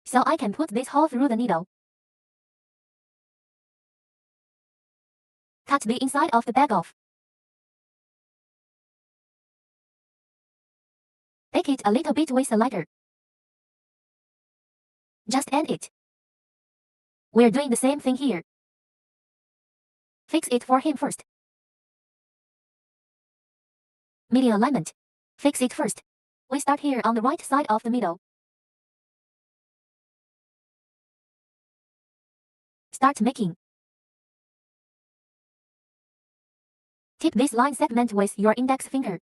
So I can put this hole through the needle. Cut the inside of the bag off. Bake it a little bit with a lighter. Just end it. We're doing the same thing here. Fix it for him first. Median alignment. Fix it first. We start here on the right side of the middle. Start making. Tip this line segment with your index finger.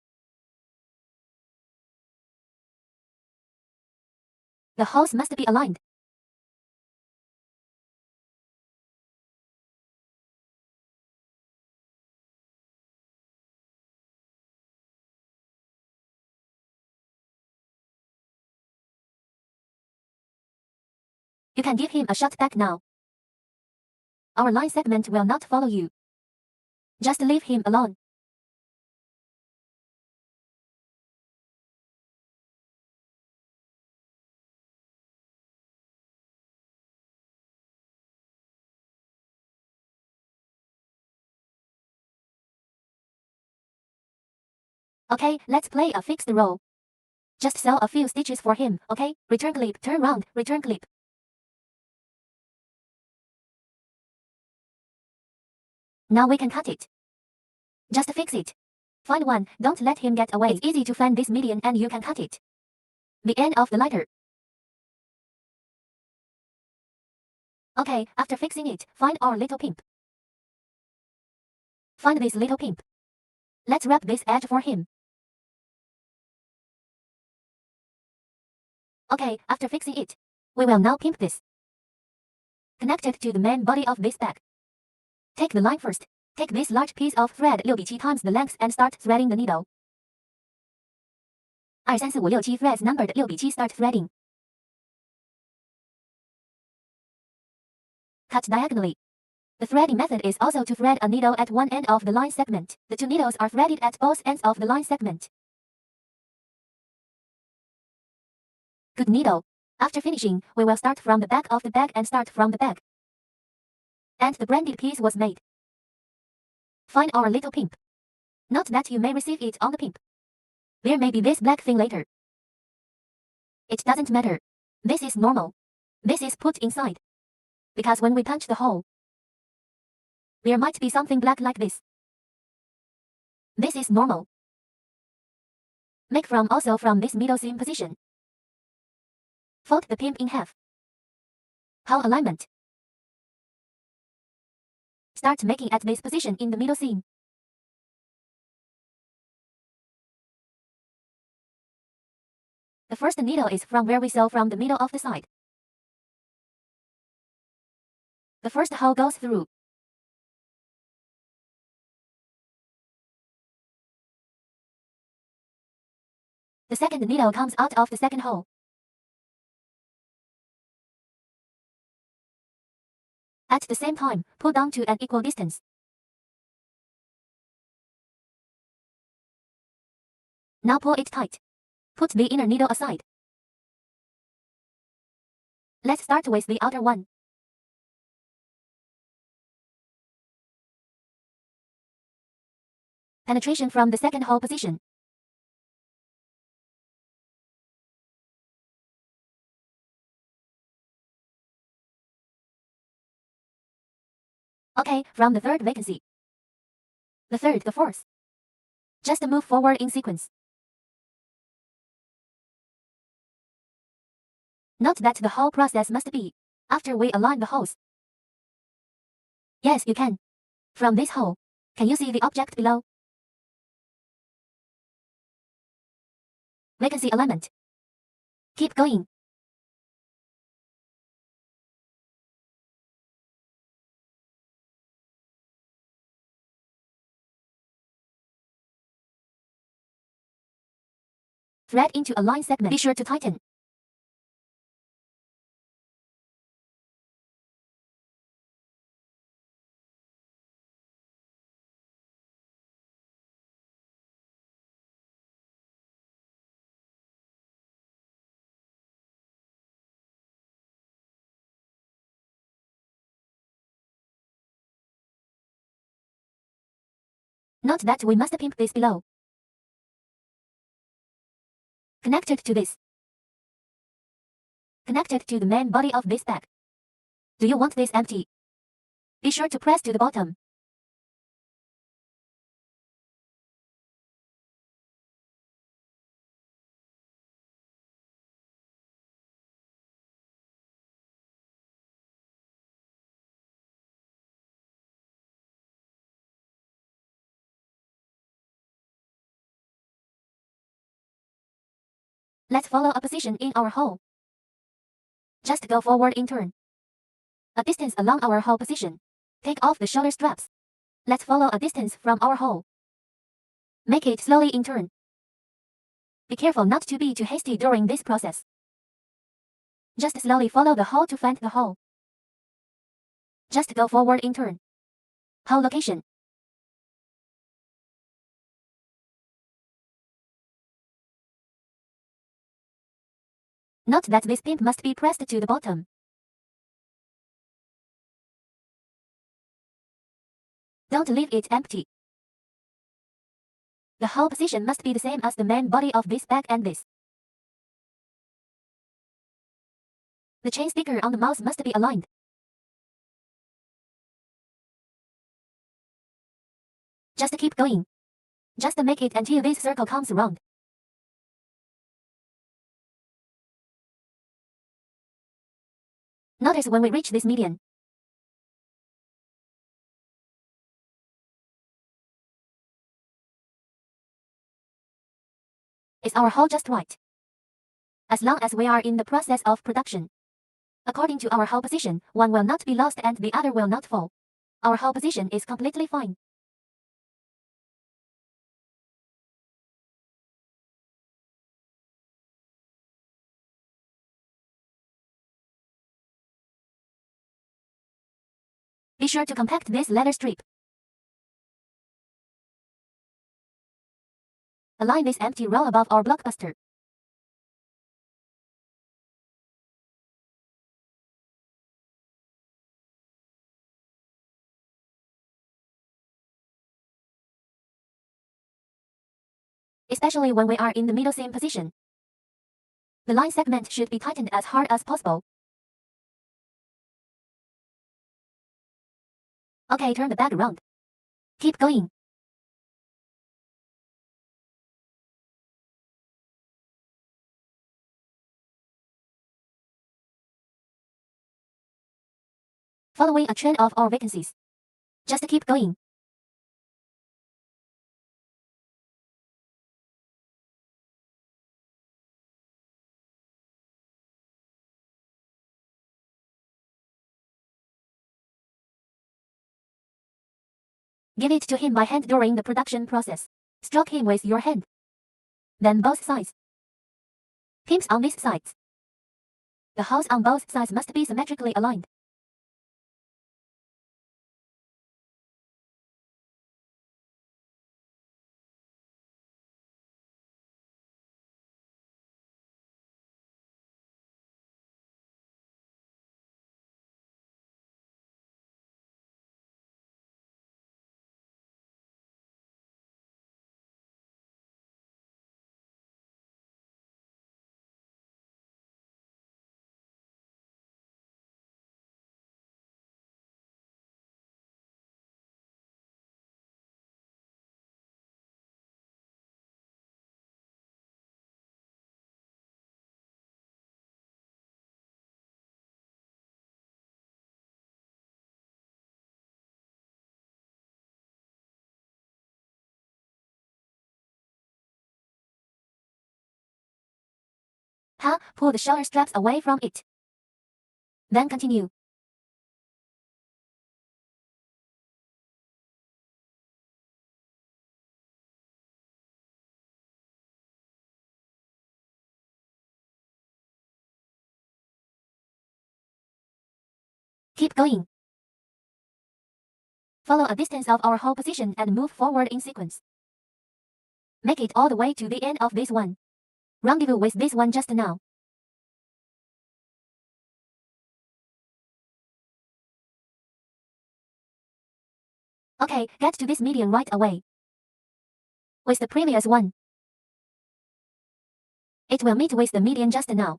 The holes must be aligned. You can give him a shot back now. Our line segment will not follow you. Just leave him alone. Okay, let's play a fixed row. Just sew a few stitches for him, okay? Return clip, turn round, return clip. Now we can cut it. Just fix it. Find one, don't let him get away. It's easy to find this median and you can cut it. The end of the letter. Okay, after fixing it, find our little pimp. Find this little pimp. Let's wrap this edge for him. Okay, after fixing it, we will now pimp this. Connect it to the main body of this bag. Take the line first. Take this large piece of thread 6x7 times the length and start threading the needle. 2, 3, 4, 5, 6, 7 threads numbered 6x7 start threading. Cut diagonally. The threading method is also to thread a needle at one end of the line segment. The two needles are threaded at both ends of the line segment. Good needle. After finishing, we will start from the back of the bag and start from the back. And the branded piece was made. Find our little pimp. Note that you may receive it on the pimp. There may be this black thing later. It doesn't matter. This is normal. This is put inside. Because when we punch the hole, there might be something black like this. This is normal. Make also from this middle seam position. Fold the pimp in half. Hole alignment. Start making at this position in the middle seam. The first needle is from where we sew from the middle of the side. The first hole goes through. The second needle comes out of the second hole. At the same time, pull down to an equal distance. Now pull it tight. Put the inner needle aside. Let's start with the outer one. Penetration from the second hole position. Okay, from the third vacancy. The third, the fourth. Just move forward in sequence. Note that the whole process must be after we align the holes. Yes, you can. From this hole, can you see the object below? Vacancy alignment. Keep going. Thread into a line segment. Be sure to tighten. Note that we must pimp this below. Connected to this. Connected to the main body of this bag. Do you want this empty? Be sure to press to the bottom. Let's follow a position in our hole. Just go forward in turn. A distance along our hole position. Take off the shoulder straps. Let's follow a distance from our hole. Make it slowly in turn. Be careful not to be too hasty during this process. Just slowly follow the hole to find the hole. Just go forward in turn. Hole location. Note that this pimp must be pressed to the bottom. Don't leave it empty. The hole position must be the same as the main body of this bag and this. The chain sticker on the mouth must be aligned. Just keep going. Just make it until this circle comes around. Notice when we reach this median. Is our hole just right? As long as we are in the process of production. According to our hole position, one will not be lost and the other will not fall. Our hole position is completely fine. Be sure to compact this leather strip. Align this empty roll above our blockbuster. Especially when we are in the middle seam position. The line segment should be tightened as hard as possible. Okay, turn the bag around. Keep going. Following a trend of our vacancies. Just keep going. Give it to him by hand during the production process. Stroke him with your hand. Then both sides. Pimps on these sides. The holes on both sides must be symmetrically aligned. Pull the shoulder straps away from it. Then continue. Keep going. Follow a distance of our hole position and move forward in sequence. Make it all the way to the end of this one. Rendezvous with this one just now. Okay, get to this median right away. With the previous one. It will meet with the median just now.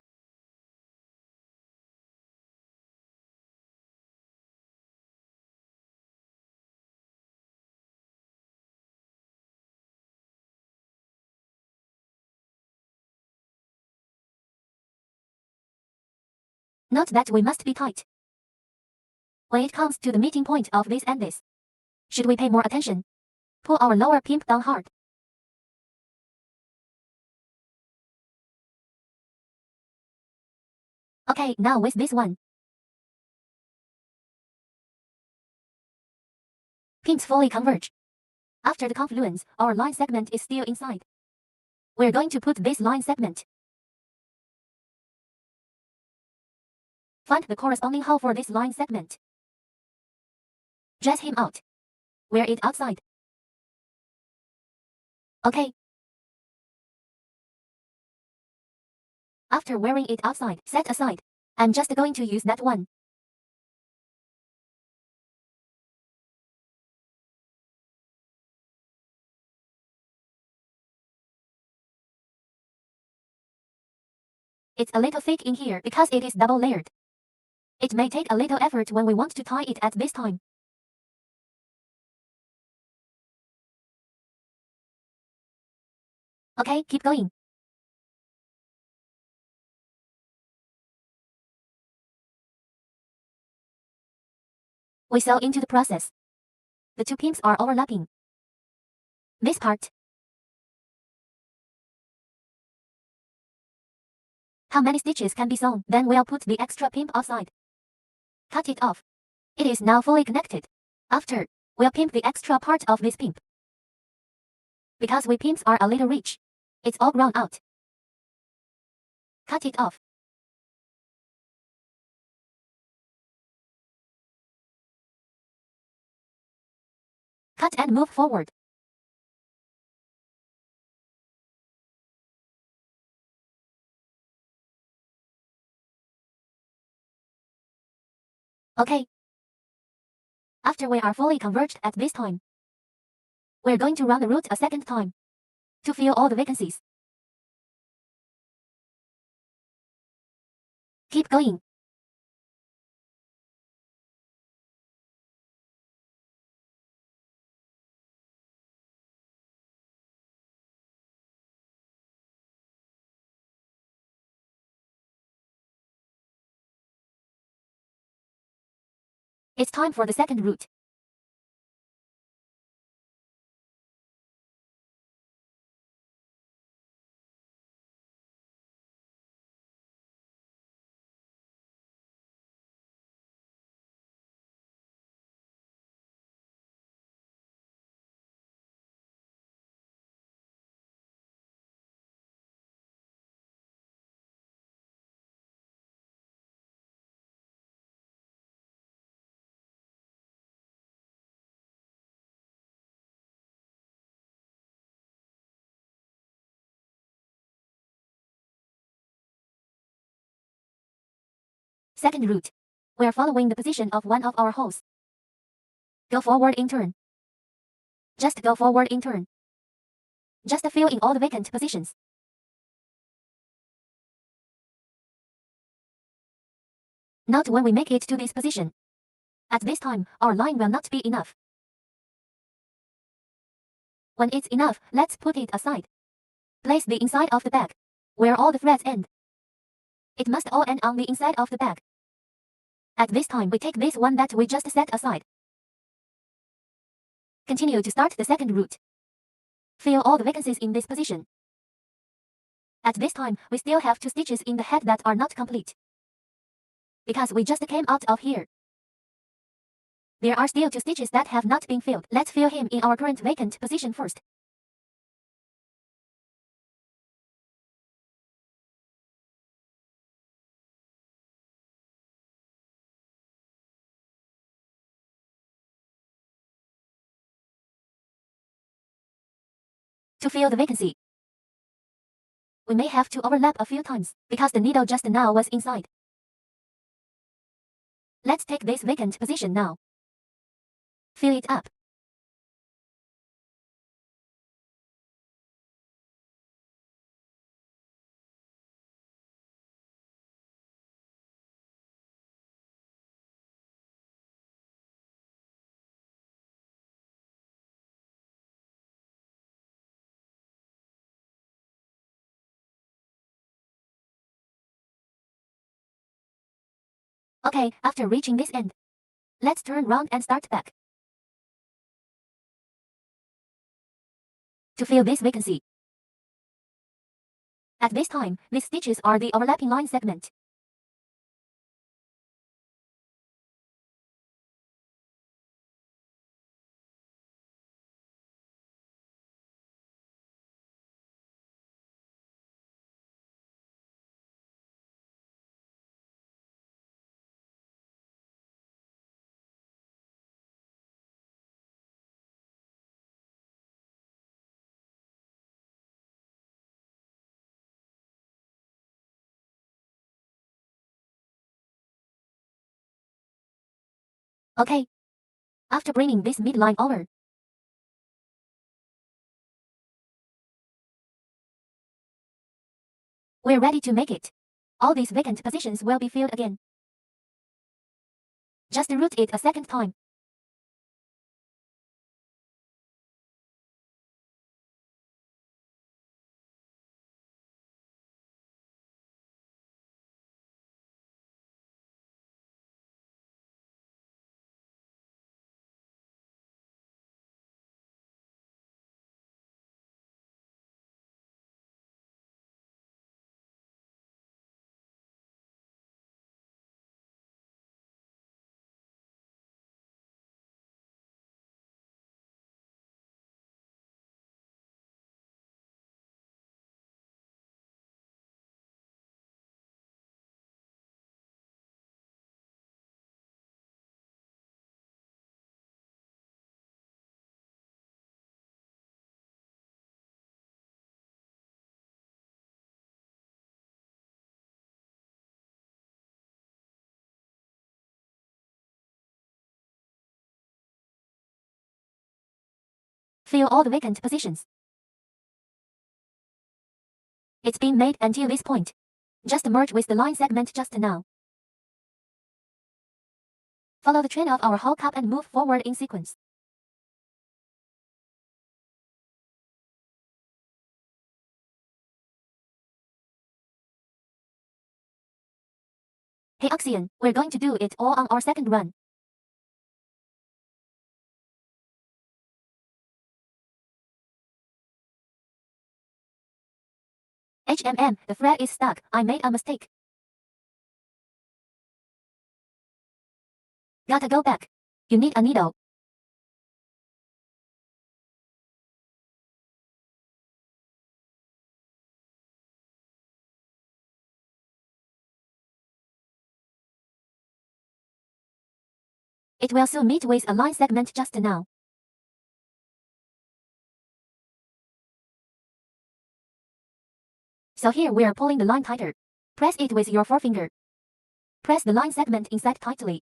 Note that we must be tight. When it comes to the meeting point of this and this, should we pay more attention? Pull our lower pimp down hard. Okay, now with this one. Pins fully converge. After the confluence, our line segment is still inside. We're going to put this line segment. Find the corresponding hole for this line segment. Dress him out. Wear it outside. Okay. After wearing it outside, set aside. I'm just going to use that one. It's a little thick in here because it is double layered. It may take a little effort when we want to tie it at this time. Okay, keep going. We sew into the process. The two pins are overlapping. This part. How many stitches can be sewn? Then we'll put the extra pin outside. Cut it off. It is now fully connected. After, we'll pimp the extra part of this pimp. Because we pimps are a little rich, it's all grown out. Cut it off. Cut and move forward. Okay. After we are fully converged at this time, we're going to run the route a second time to fill all the vacancies. Keep going. It's time for the second route. Second route. We're following the position of one of our holes. Go forward in turn. Just go forward in turn. Just fill in all the vacant positions. Not when we make it to this position. At this time, our line will not be enough. When it's enough, let's put it aside. Place the inside of the bag, where all the threads end. It must all end on the inside of the bag. At this time, we take this one that we just set aside. Continue to start the second route. Fill all the vacancies in this position. At this time, we still have 2 stitches in the head that are not complete. Because we just came out of here. There are still 2 stitches that have not been filled. Let's fill him in our current vacant position first. To fill the vacancy, we may have to overlap a few times because the needle just now was inside. Let's take this vacant position now. Fill it up. Okay, after reaching this end, let's turn round and start back. To fill this vacancy. At this time, these stitches are the overlapping line segment. Okay. After bringing this midline over, we're ready to make it. All these vacant positions will be filled again. Just root it a second time. Fill all the vacant positions. It's been made until this point. Just merge with the line segment just now. Follow the trend of our whole cup and move forward in sequence. Hey Oxygen, we're going to do it all on our second run. the thread is stuck. I made a mistake. Gotta go back. You need a needle. It will soon meet with a line segment just now. So here we are pulling the line tighter. Press it with your forefinger. Press the line segment inside tightly.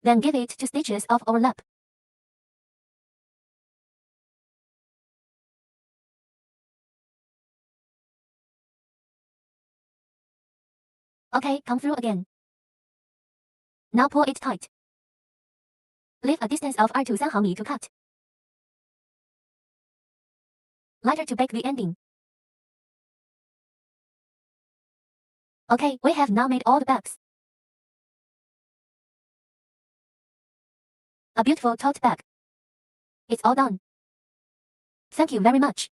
Then give it 2 stitches of overlap. Okay, come through again. Now pull it tight. Leave a distance of 2 to 3 毫米 to cut. Lighter to bake the ending. Okay, we have now made all the bags. A beautiful tote bag. It's all done. Thank you very much.